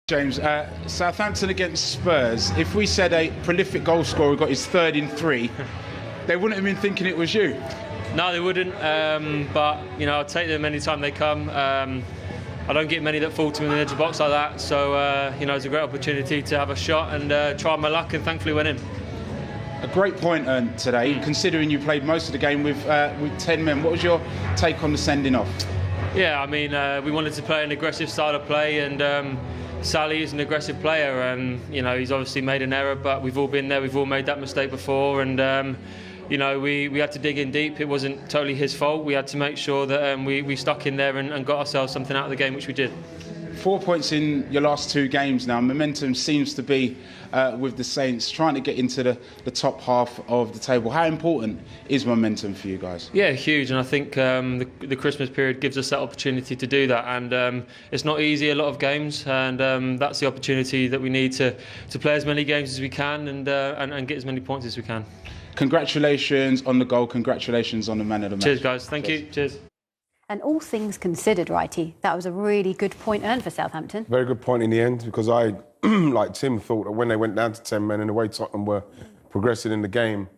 James, Southampton against Spurs, if we said a prolific goal scorer got his third in 3, they wouldn't have been thinking it was you. No, they wouldn't, but you know, I'll take them anytime they come. I don't get many that fall to me in the edge of the box like that, so you know, it's a great opportunity to have a shot and try my luck and thankfully win in. A great point earned today, considering you played most of the game with 10 men. What was your take on the sending off? Yeah, I mean, we wanted to play an aggressive style of play, and Sally is an aggressive player, and you know, he's obviously made an error, but we've all been there, we've all made that mistake before, and you know, we had to dig in deep. It wasn't totally his fault. We had to make sure that we stuck in there and got ourselves something out of the game, which we did. 4 points in your last 2 games now. Momentum seems to be with the Saints, trying to get into the top half of the table. How important is momentum for you guys? Yeah, huge, and I think the Christmas period gives us that opportunity to do that, and it's not easy, a lot of games, and that's the opportunity that we need to play as many games as we can and get as many points as we can. Congratulations on the goal, congratulations on the man of the match. Cheers guys, thank you, cheers. And all things considered, Righty, that was a really good point earned for Southampton. Very good point in the end, because I, like Tim, thought that when they went down to 10 men and the way Tottenham were progressing in the game,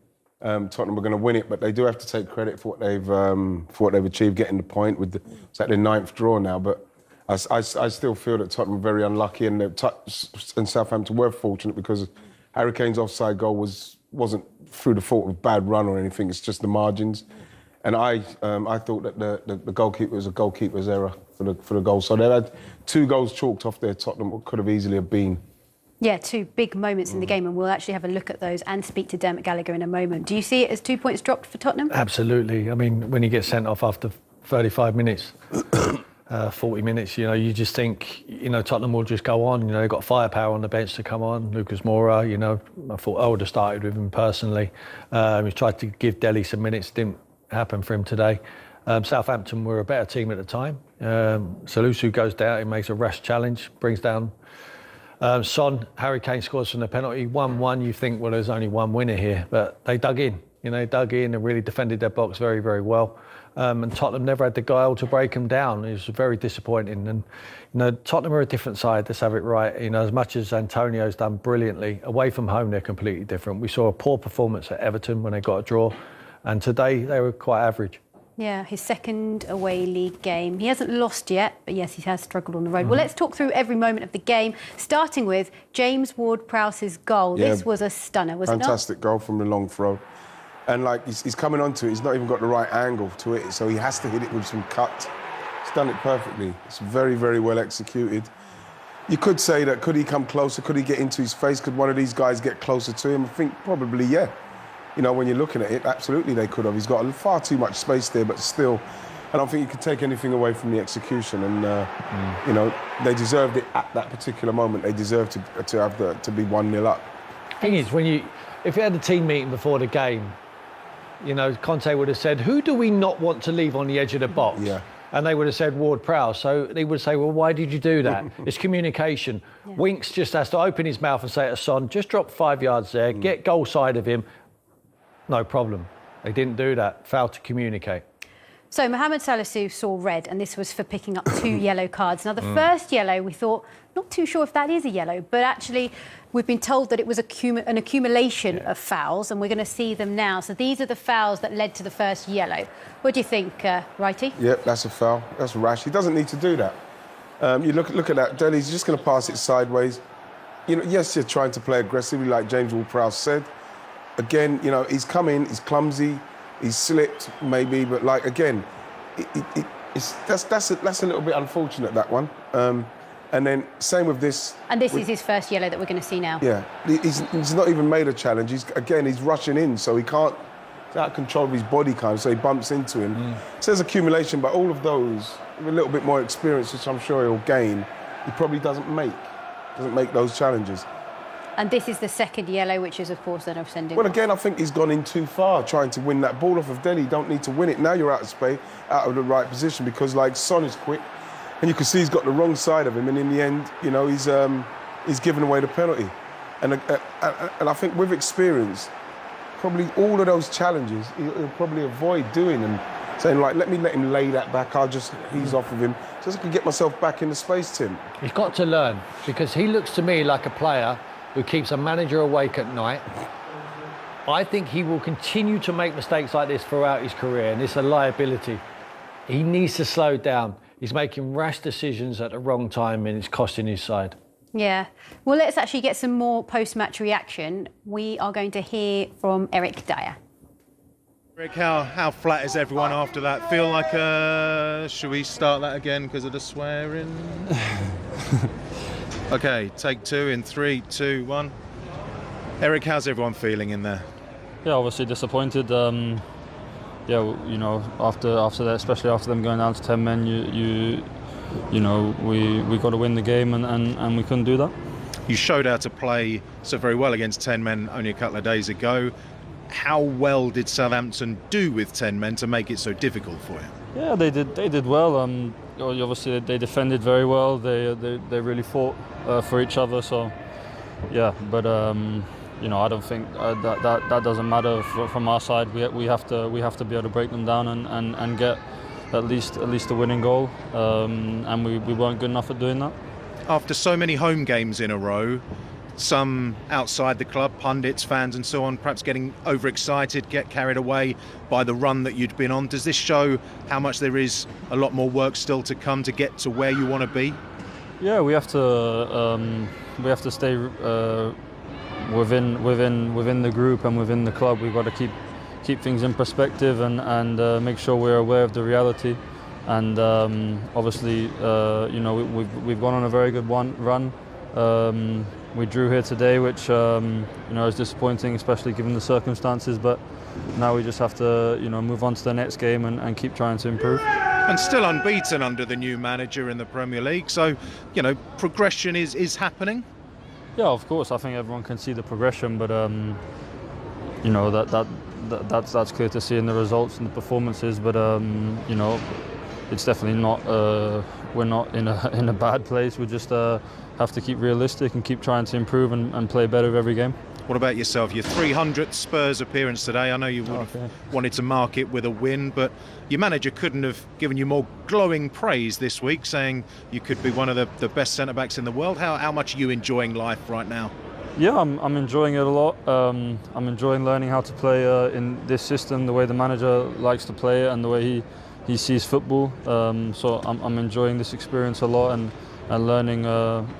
Tottenham were going to win it, but they do have to take credit for what they've achieved, getting the point with it's like their 9th draw now. But I still feel that Tottenham were very unlucky, and Southampton were fortunate because Harry Kane's offside goal wasn't through the fault of bad run or anything. It's just the margins. And I thought that the goalkeeper was a goalkeeper's error for the goal. So they had 2 goals chalked off there. Tottenham could have easily have been. Yeah, 2 big moments in the game, and we'll actually have a look at those and speak to Dermot Gallagher in a moment. Do you see it as 2 points dropped for Tottenham? Absolutely. I mean, when you get sent off after 35 minutes, 40 minutes, you know, you just think, you know, Tottenham will just go on. You know, they've got firepower on the bench to come on. Lucas Moura, you know, I thought I would have started with him personally. He tried to give Dele some minutes, didn't happen for him today. Southampton were a better team at the time. Salusu goes down, he makes a rash challenge, brings down Son. Harry Kane scores from the penalty. 1-1, you think, well, there's only one winner here, but they dug in. You know, they dug in and really defended their box very, very well. And Tottenham never had the guile to break them down. It was very disappointing. And, you know, Tottenham are a different side, let's have it right. You know, as much as Antonio's done brilliantly, away from home, they're completely different. We saw a poor performance at Everton when they got a draw. And today, they were quite average. Yeah, his 2nd away league game. He hasn't lost yet, but yes, he has struggled on the road. Well, let's talk through every moment of the game, starting with James Ward-Prowse's goal. Yeah, this was a stunner, wasn't it? Fantastic goal from the long throw. And, like, he's coming onto it. He's not even got the right angle to it, so he has to hit it with some cut. He's done it perfectly. It's very, very well executed. You could say that, could he come closer? Could he get into his face? Could one of these guys get closer to him? I think probably, yeah. You know, when you're looking at it, absolutely they could have. He's got far too much space there, but still, I don't think you could take anything away from the execution. And, you know, they deserved it at that particular moment. They deserved to be 1-0 up. The thing is, if you had a team meeting before the game, you know, Conte would have said, who do we not want to leave on the edge of the box? Yeah. And they would have said Ward-Prowse. So they would say, well, why did you do that? It's communication. Yeah. Winks just has to open his mouth and say to Son, just drop 5 yards there, get goal side of him. No problem. They didn't do that. Failed to communicate. So Mohamed Salisu saw red, and this was for picking up 2 yellow cards. Now, the first yellow, we thought, not too sure if that is a yellow, but actually we've been told that it was an accumulation of fouls, and we're going to see them now. So these are the fouls that led to the first yellow. What do you think, Righty? Yep, that's a foul. That's rash. He doesn't need to do that. You look at that. Dele's just going to pass it sideways. You know, yes, you're trying to play aggressively, like James Ward-Prowse said. Again, you know, he's come in, he's clumsy, he's slipped maybe, but like again, that's a little bit unfortunate, that one. And then same with this. And this is his first yellow that we're going to see now. Yeah, he's not even made a challenge. He's rushing in, so he can't. He's out of control of his body kind of, so he bumps into him. So there's accumulation, but all of those with a little bit more experience, which I'm sure he'll gain, he probably doesn't make those challenges. And this is the second yellow, which is, of course, then of sending. Well, again, I think he's gone in too far trying to win that ball off of Dele. You don't need to win it. Now you're out of space, out of the right position, because, like, Son is quick, and you can see he's got the wrong side of him, and in the end, you know, he's given away the penalty. And I think with experience, probably all of those challenges he'll probably avoid doing. And saying, like, let him lay that back, I'll just ease off of him, so I can get myself back in the space, Tim. He's got to learn, because he looks to me like a player who keeps a manager awake at night. I think he will continue to make mistakes like this throughout his career, and it's a liability. He needs to slow down. He's making rash decisions at the wrong time, and it's costing his side. Yeah. Well, let's actually get some more post-match reaction. We are going to hear from ᴜᴏ. Rick, how flat is everyone after that? Feel like, should we start that again because of the swearing? Okay, take 2 in 3, 2, 1. Eric, how's everyone feeling in there? Yeah, obviously disappointed. Yeah, you know, after that, especially after them going down to 10 men, you know, we got to win the game, and we couldn't do that. You showed how to play so very well against 10 men only a couple of days ago. How well did Southampton do with 10 men to make it so difficult for you? Yeah, they did well. Obviously they defended very well. They really fought for each other. So yeah, but you know, I don't think that doesn't matter from our side. We have to be able to break them down and get at least a winning goal. And we weren't good enough at doing that. After so many home games in a row, some outside the club, pundits, fans and so on, perhaps getting overexcited, get carried away by the run that you'd been on. Does this show how much there is a lot more work still to come to get to where you want to be? Yeah, we have to stay within the group and within the club. We've got to keep things in perspective and make sure we're aware of the reality. And obviously, you know, we've gone on a very good run. We drew here today, which you know, is disappointing, especially given the circumstances. But now we just have to, you know, move on to the next game and keep trying to improve. And still unbeaten under the new manager in the Premier League. So, you know, progression is happening. Yeah, of course. I think everyone can see the progression, but you know, that's clear to see in the results and the performances. But you know, it's definitely not. We're not in a bad place. We just have to keep realistic and keep trying to improve and play better every game. What about yourself? Your 300th Spurs appearance today. I know you would have wanted to mark it with a win, but your manager couldn't have given you more glowing praise this week, saying you could be one of the best centre-backs in the world. How much are you enjoying life right now? Yeah, I'm enjoying it a lot. I'm enjoying learning how to play in this system, the way the manager likes to play it and the way he sees football. So I'm enjoying this experience a lot and learning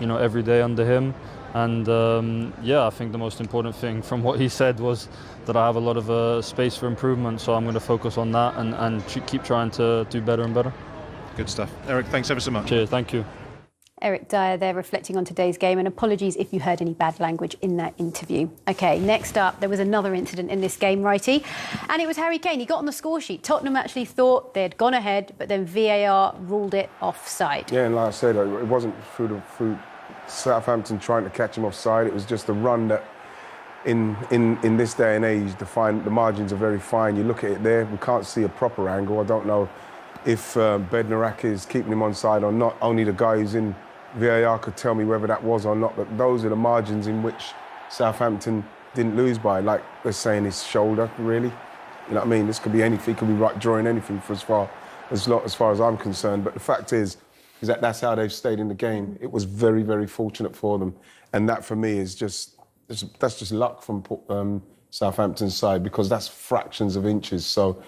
you know, every day under him. And yeah, I think the most important thing from what he said was that I have a lot of space for improvement, so I'm going to focus on that and keep trying to do better and better. Good stuff. Eric, thanks ever so much. Cheers, thank you. ᴜᴏ there reflecting on today's game, and apologies if you heard any bad language in that interview. OK, next up, there was another incident in this game, Righty, and it was Harry Kane. He got on the score sheet. Tottenham actually thought they'd gone ahead, but then VAR ruled it offside. Yeah, and like I said, it wasn't through Southampton trying to catch him offside. It was just a run that, in this day and age, the margins are very fine. You look at it there, we can't see a proper angle. I don't know if 괰ᴏ is keeping him onside or not. Only the guy who's in VAR could tell me whether that was or not, but those are the margins in which Southampton didn't lose by. Like they're saying his shoulder, really. You know what I mean? This could be anything, could be right drawing anything for as far as I'm concerned. But the fact is that that's how they've stayed in the game. It was very, very fortunate for them. And that for me is that's just luck from Southampton's side, because that's fractions of inches. So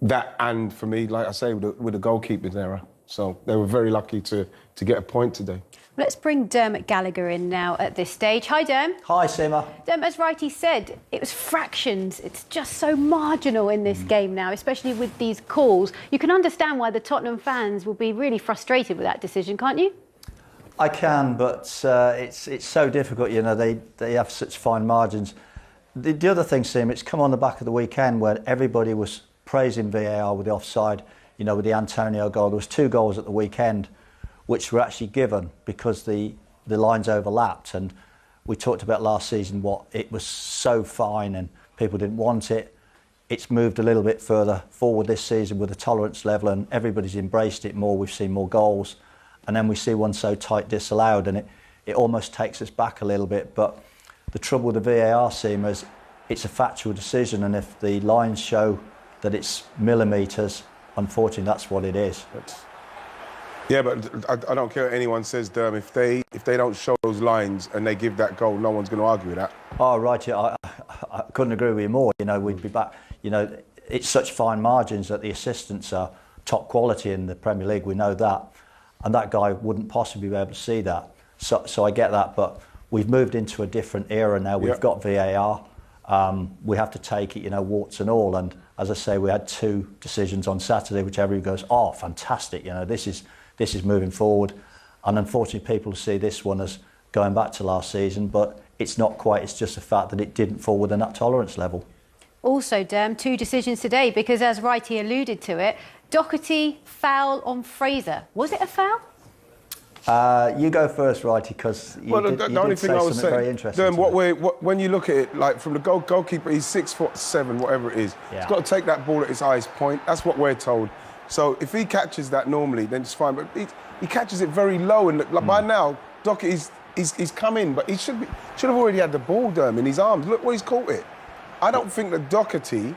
that, and for me, like I say, with the goalkeeper's error. So they were very lucky to get a point today. Let's bring ᴰᴏ in now at this stage. Hi, Derm. Hi, Sima. Derm, as Righty said, it was fractions. It's just so marginal in this game now, especially with these calls. You can understand why the Tottenham fans will be really frustrated with that decision, can't you? I can, but it's so difficult. You know, they have such fine margins. The other thing, Sima, it's come on the back of the weekend where everybody was praising VAR with the offside. You know, with the Antonio goal, there was 2 goals at the weekend which were actually given because the lines overlapped, and we talked about last season what it was so fine and people didn't want it. It's moved a little bit further forward this season with the tolerance level, and everybody's embraced it more. We've seen more goals, and then we see one so tight disallowed, and it almost takes us back a little bit. But the trouble with the VAR scheme is it's a factual decision, and if the lines show that it's millimetres unfortunately, that's what it is. Yeah, but I don't care what anyone says, Derm. If they don't show those lines and they give that goal, no one's going to argue with that. Oh, right, yeah, I couldn't agree with you more. You know, we'd be back. You know, it's such fine margins that the assistants are top quality in the Premier League. We know that, and that guy wouldn't possibly be able to see that. So I get that, but we've moved into a different era now. We've got VAR. We have to take it, you know, warts and all. And as I say, we had 2 decisions on Saturday, which everybody goes, oh, fantastic. You know, this is moving forward. And unfortunately, people see this one as going back to last season, but it's not quite. It's just the fact that it didn't fall within that tolerance level. Also, Derm, 2 decisions today, because as Wrighty alluded to it, Doherty foul on Fraser. Was it a foul? You go first, Wrighty, because you did say something very interesting. When you look at it, like from the goalkeeper, he's 6'7", whatever it is. Yeah. He's got to take that ball at its highest point. That's what we're told. So if he catches that normally, then it's fine. But he catches it very low, and like by now, Doherty's he's come in, but he should have already had the ball, Derm, in his arms. Look where he's caught it. I don't think that Doherty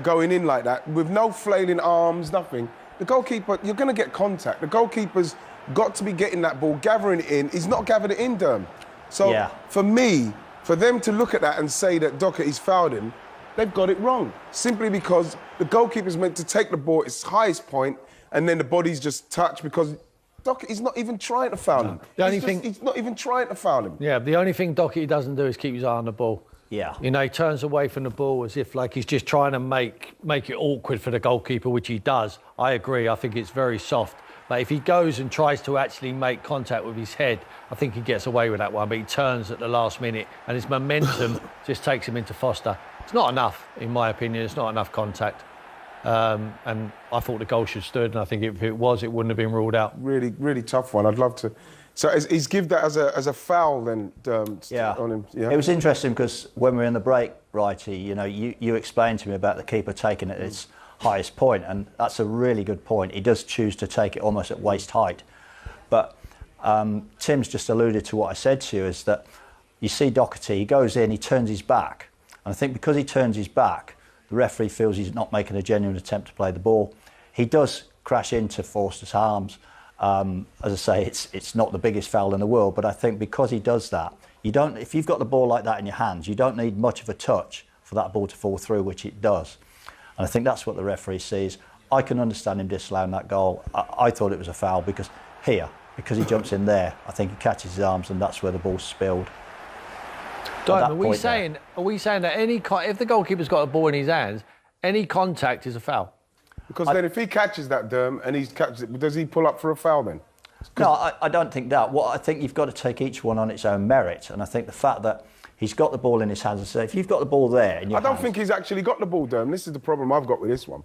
going in like that with no flailing arms, nothing. The goalkeeper, you're going to get contact. The goalkeeper's got to be getting that ball, gathering it in. He's not gathered it in, Derm. So for me, for them to look at that and say that Doherty's fouled him, they've got it wrong. Simply because the goalkeeper's meant to take the ball at its highest point, and then the body's just touched because Doherty's not even trying to foul him. He's not even trying to foul him. Yeah, the only thing Doherty doesn't do is keep his eye on the ball. Yeah. You know, he turns away from the ball as if like he's just trying to make it awkward for the goalkeeper, which he does. I agree. I think it's very soft. But if he goes and tries to actually make contact with his head, I think he gets away with that one. But he turns at the last minute, and his momentum just takes him into Foster. It's not enough, in my opinion. It's not enough contact. And I thought the goal should have stood, and I think if it was, it wouldn't have been ruled out. Really, really tough one. I'd love to. So he's give that as a foul then on him. Yeah. It was interesting because when we were in the break, Righty, you know, you explained to me about the keeper taking it at its highest point, and that's a really good point. He does choose to take it almost at waist height. But Tim's just alluded to what I said to you, is that you see Doherty, he goes in, he turns his back. And I think because he turns his back, the referee feels he's not making a genuine attempt to play the ball. He does crash into Forster's arms. As I say, it's not the biggest foul in the world, but I think because he does that, if you've got the ball like that in your hands, you don't need much of a touch for that ball to fall through, which it does. And I think that's what the referee sees. I can understand him disallowing that goal. I thought it was a foul because he jumps in there, I think he catches his arms, and that's where the ball's spilled. Are we saying that if the goalkeeper's got a ball in his hands, any contact is a foul? Because then if he catches that, Derm, and he catches it, does he pull up for a foul then? No, I don't think that. I think you've got to take each one on its own merit. And I think the fact that he's got the ball in his hands and say, if you've got the ball there in your hands... I don't think he's actually got the ball, Derm. This is the problem I've got with this one.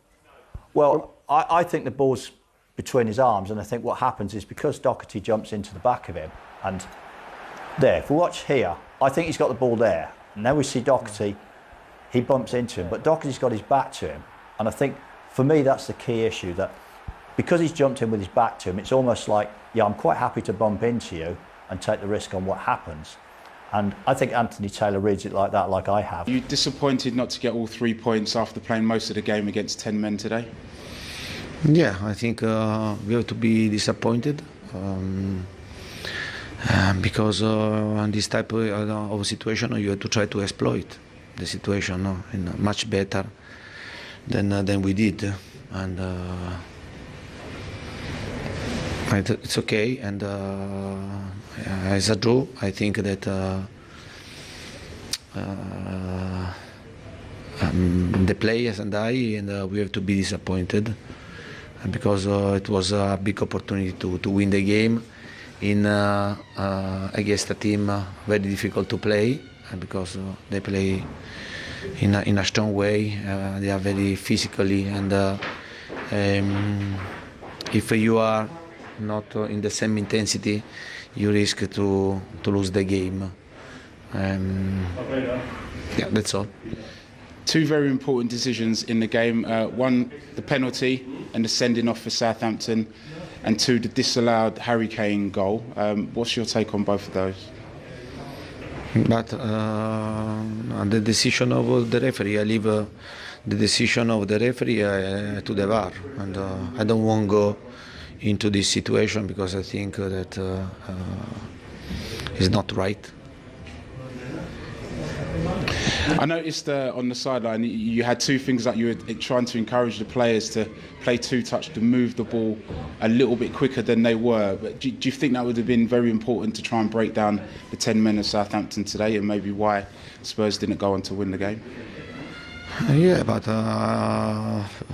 Well, I think the ball's between his arms, and I think what happens is because Doherty jumps into the back of him, and there, if we watch here, I think he's got the ball there. Now we see Doherty, he bumps into him, but Doherty's got his back to him. And I think, for me, that's the key issue, that because he's jumped in with his back to him, it's almost like, yeah, I'm quite happy to bump into you and take the risk on what happens. And I think Anthony Taylor reads it like that, like I have. You disappointed not to get all 3 points after playing most of the game against 10 men today? Yeah, I think we have to be disappointed because in this type of situation you have to try to exploit the situation much better than we did, and it's okay. And as a draw, I think that the players and we have to be disappointed because it was a big opportunity to win the game against a team very difficult to play, because they play in a strong way. They are very physically, and if you are not in the same intensity, you risk to lose the game. Yeah, that's all. 2 very important decisions in the game. One, the penalty and the sending off for Southampton, and 2, the disallowed Harry Kane goal. What's your take on both of those? But the decision of the referee, I leave the decision of the referee to the VAR, and I don't want to go into this situation because I think that is not right. I noticed on the sideline you had two things that you were trying to encourage the players to play two-touch, to move the ball a little bit quicker than they were. But do you think that would have been very important to try and break down the 10 men of Southampton today, and maybe why Spurs didn't go on to win the game? Yeah, but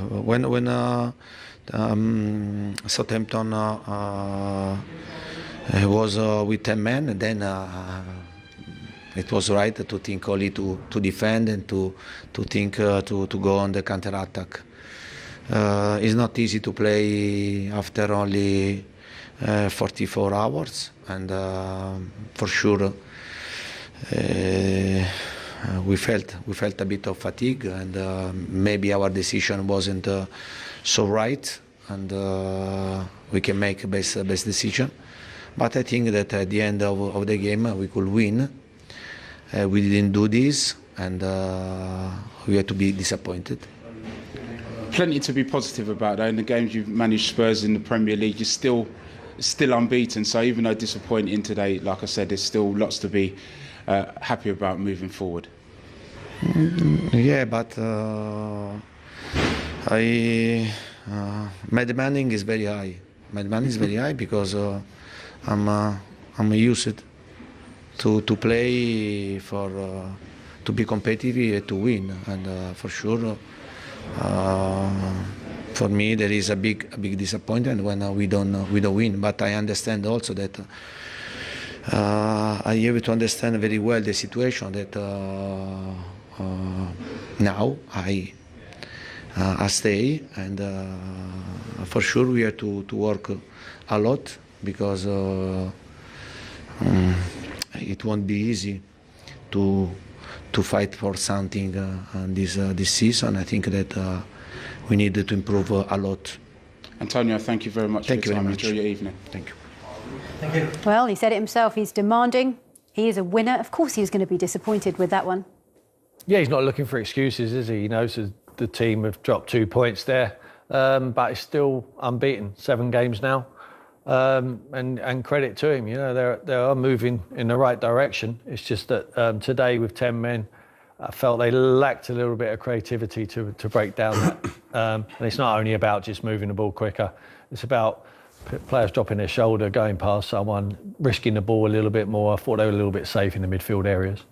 when Southampton was with 10 men, then it was right to think only to defend and to think to go on the counter-attack. It's not easy to play after only 44 hours, and for sure we felt a bit of fatigue, and maybe our decision wasn't so right, and we can make best decision. But I think that at the end of the game we could win. We didn't do this, and we had to be disappointed. Plenty to be positive about, though. In the games you've managed Spurs in the Premier League, you're still unbeaten. So even though disappointing today, like I said, there's still lots to be happy about moving forward. Yeah, but my demanding is very high. My demand is very high because I'm used to play to be competitive, to win, and for sure for me there is a big disappointment when we don't win. But I understand also that I have to understand very well the situation that now I stay, and for sure we have to work a lot because it won't be easy to fight for something this season. I think that we need to improve a lot. Antonio, thank you very much for your time. Enjoy your evening. Thank you. Thank you. Well, he said it himself. He's demanding. He is a winner. Of course, he was going to be disappointed with that one. Yeah, he's not looking for excuses, is he? He knows the team have dropped 2 points there, but it's still unbeaten, 7 games now. And credit to him, you know, they are moving in the right direction. It's just that today with 10 men, I felt they lacked a little bit of creativity to break down that. And it's not only about just moving the ball quicker. It's about players dropping their shoulder, going past someone, risking the ball a little bit more. I thought they were a little bit safe in the midfield areas.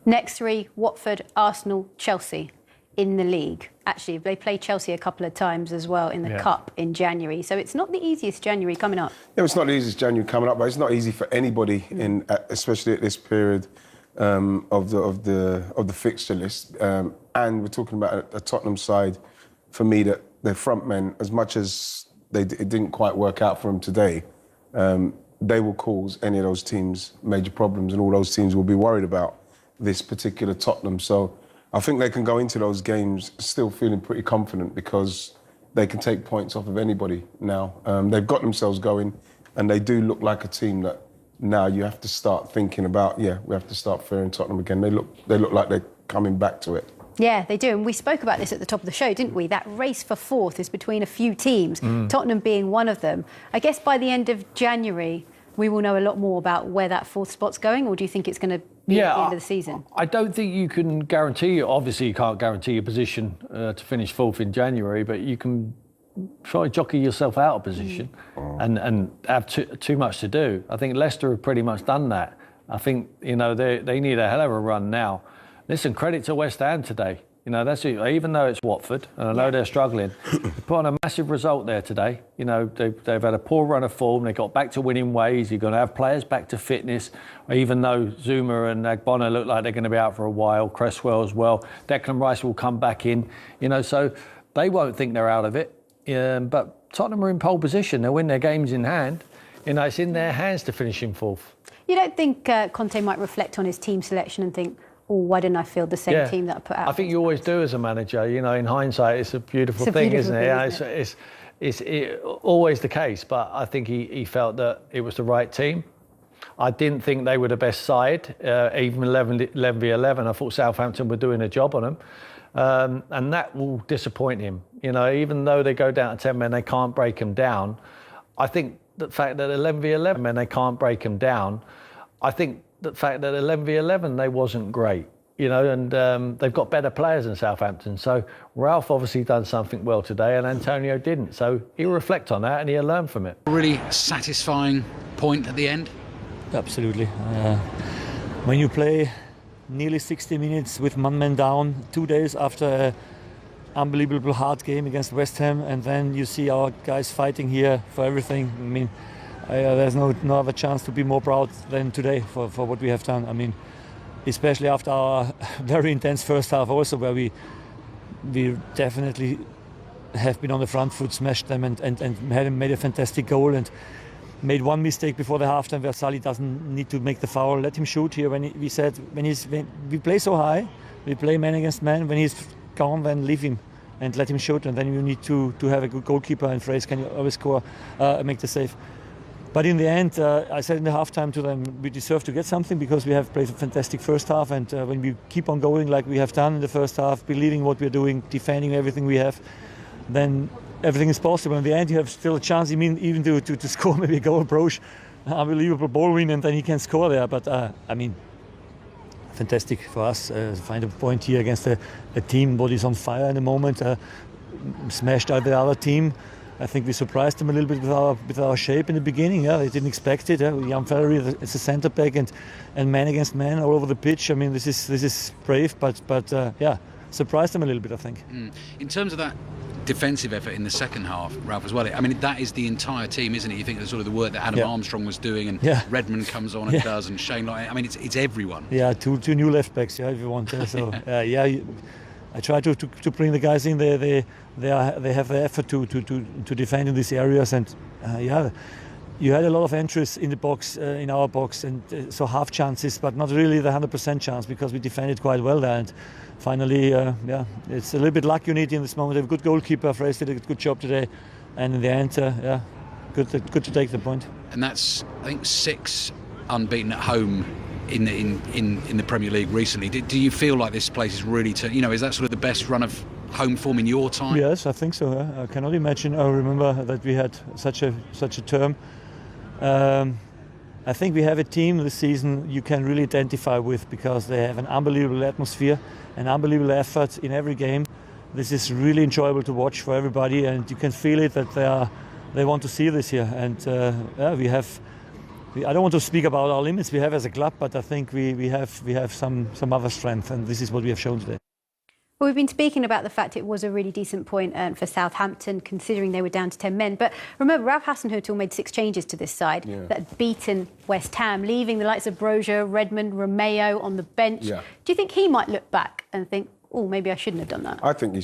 Next 3, Watford, Arsenal, Chelsea in the league. Actually, they played Chelsea a couple of times as well in the Cup in January. So it's not the easiest January coming up. Yeah, it's not the easiest January coming up, but it's not easy for anybody, especially at this period of the fixture list. And we're talking about a Tottenham side, for me, that their front men, as much as it didn't quite work out for them today, they will cause any of those teams major problems, and all those teams will be worried about this particular Tottenham. So I think they can go into those games still feeling pretty confident because they can take points off of anybody now. They've got themselves going, and they do look like a team that now you have to start thinking about, we have to start fearing Tottenham again. They look like they're coming back to it. Yeah, they do. And we spoke about this at the top of the show, didn't we? That race for 4th is between a few teams, Tottenham being one of them. I guess by the end of January, we will know a lot more about where that 4th spot's going, or do you think it's going to be at the end of the season? I don't think you can guarantee, obviously you can't guarantee your position to finish 4th in January, but you can try to jockey yourself out of position and have too much to do. I think Leicester have pretty much done that. I think, you know, they need a hell of a run now. Listen, credit to West Ham today. You know, that's it. Even though it's Watford, and I know they're struggling, they put on a massive result there today. You know, they've had a poor run of form. They got back to winning ways. You're going to have players back to fitness, even though Zouma and Agbona look like they're going to be out for a while. Cresswell as well. Declan Rice will come back in. You know, so they won't think they're out of it. But Tottenham are in pole position. They'll win their games in hand. You know, it's in their hands to finish in 4th. You don't think Conte might reflect on his team selection and think, oh, why didn't I field the same team that I put out? I think you always do as a manager. You know, in hindsight, it's a beautiful thing, isn't it? Yeah, it's always the case, but I think he felt that it was the right team. I didn't think they were the best side, even 11v11. I thought Southampton were doing a job on them. And that will disappoint him. You know, even though they go down to 10 men, they can't break him down. I think the fact that 11v11 men, they can't break him down. I think the fact that 11v11, they wasn't great. You know, and they've got better players than Southampton. So Ralph obviously done something well today and Antonio didn't. So he'll reflect on that and he'll learn from it. Really satisfying point at the end? Absolutely. When you play nearly 60 minutes with one man down, 2 days after an unbelievable hard game against West Ham, and then you see our guys fighting here for everything. I mean, there's no other chance to be more proud than today for what we have done. I mean, especially after our very intense first half also, where we definitely have been on the front foot, smashed them and made a fantastic goal and made one mistake before the halftime where Sally doesn't need to make the foul. Let him shoot here. When we play so high, we play man against man. When he's gone, then leave him and let him shoot. And then you need to have a good goalkeeper, and Fraser can always score, make the save. But in the end, I said in the halftime to them, we deserve to get something because we have played a fantastic first half. And when we keep on going like we have done in the first half, believing what we're doing, defending everything we have, then everything is possible. In the end, you have still a chance, even to score maybe a goal. Broch, unbelievable ball win, and then he can score there. But I mean, fantastic for us. Find a point here against a team that is on fire in the moment, smashed out the other team. I think we surprised them a little bit with our shape in the beginning. Yeah, they didn't expect it. ᴅᴏ宜it's a centre back and man against man all over the pitch. I mean, this is brave, but yeah, surprised them a little bit, I think. In terms of that defensive effort in the second half, Ralph, as well, I mean, that is the entire team, isn't it? You think of sort of the work that Adam Armstrong was doing, and Redmond comes on and does, and Shane, I mean, it's everyone. Yeah, two new left backs, if you want. So I try to bring the guys in. They have the effort to defend in these areas, and you had a lot of entries in the box, in our box, and so half chances, but not really the 100% chance because we defended quite well there. And finally, it's a little bit luck you need in this moment. A good goalkeeper, Fraser did a good job today, and in the end, good to take the point. And that's, I think, 6 unbeaten at home in the Premier League recently. Do you feel like this place is really is that sort of the best run of home form in your time? Yes, I think so. I cannot imagine. I remember that we had such a term. I think we have a team this season you can really identify with because they have an unbelievable atmosphere, an unbelievable effort in every game. This is really enjoyable to watch for everybody, and you can feel it that they want to see this here. And we have. I don't want to speak about our limits we have as a club, but I think we have some other strength, and this is what we have shown today. Well, we've been speaking about the fact it was a really decent point for Southampton, considering they were down to 10 men. But remember, Ralph Hasenhüttl made 6 changes to this side that had beaten West Ham, leaving the likes of Broch, Redmond, Romeo on the bench. Yeah. Do you think he might look back and think, oh, maybe I shouldn't have done that? I think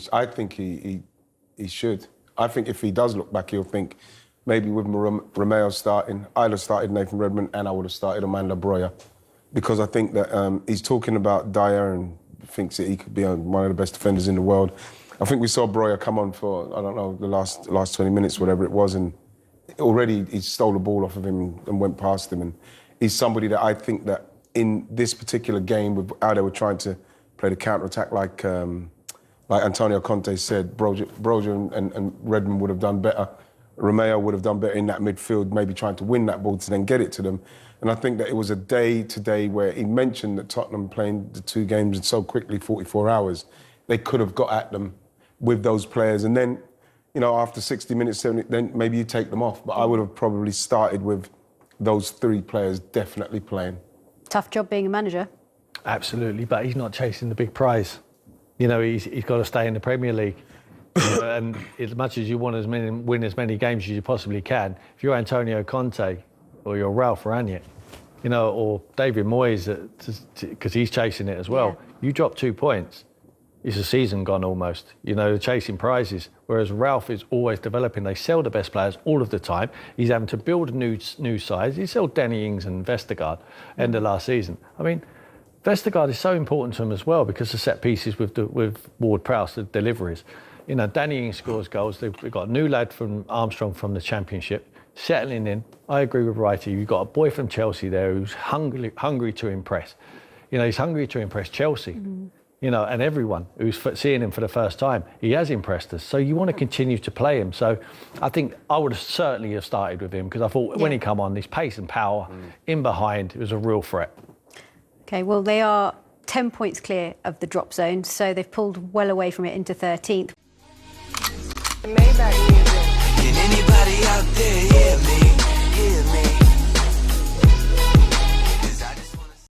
he should. I think if he does look back, he'll think, maybe with Romeo starting, I'd have started Nathan Redmond and I would have started Amanda Broja. Because I think that he's talking about Dyer and thinks that he could be one of the best defenders in the world. I think we saw Broja come on for, I don't know, the last 20 minutes, whatever it was, and already he stole the ball off of him and went past him. And he's somebody that I think that in this particular game, with how they were trying to play the counter-attack like Antonio Conte said, Broja and Redmond would have done better. Romeo would have done better in that midfield, maybe trying to win that ball to then get it to them. And I think that it was a day today where he mentioned that Tottenham playing the 2 games in so quickly, 44 hours, they could have got at them with those players. And then, after 60 minutes, 70, then maybe you take them off. But I would have probably started with those 3 players definitely playing. Tough job being a manager. Absolutely, but he's not chasing the big prize. He's got to stay in the Premier League. And as much as you want win as many games as you possibly can, if you're Antonio Conte or you're Ralph Rangnick, or David Moyes, because he's chasing it as well, you drop 2 points, it's a season gone almost. They're chasing prizes. Whereas Ralph is always developing. They sell the best players all of the time. He's having to build new sides. He sold Danny Ings and Vestergaard end of last season. I mean, Vestergaard is so important to him as well because of set pieces with Ward-Prowse, the deliveries. Danny Ings scores goals. We've got a new lad from Armstrong from the Championship, settling in. I agree with Wrighty. You've got a boy from Chelsea there who's hungry to impress. He's hungry to impress Chelsea. you know, and everyone who's seeing him for the first time, he has impressed us. So you want to continue to play him. So I think I would have certainly have started with him because I thought when he come on, his pace and power in behind, it was a real threat. OK, well, they are 10 points clear of the drop zone, so they've pulled well away from it into 13th. Maybach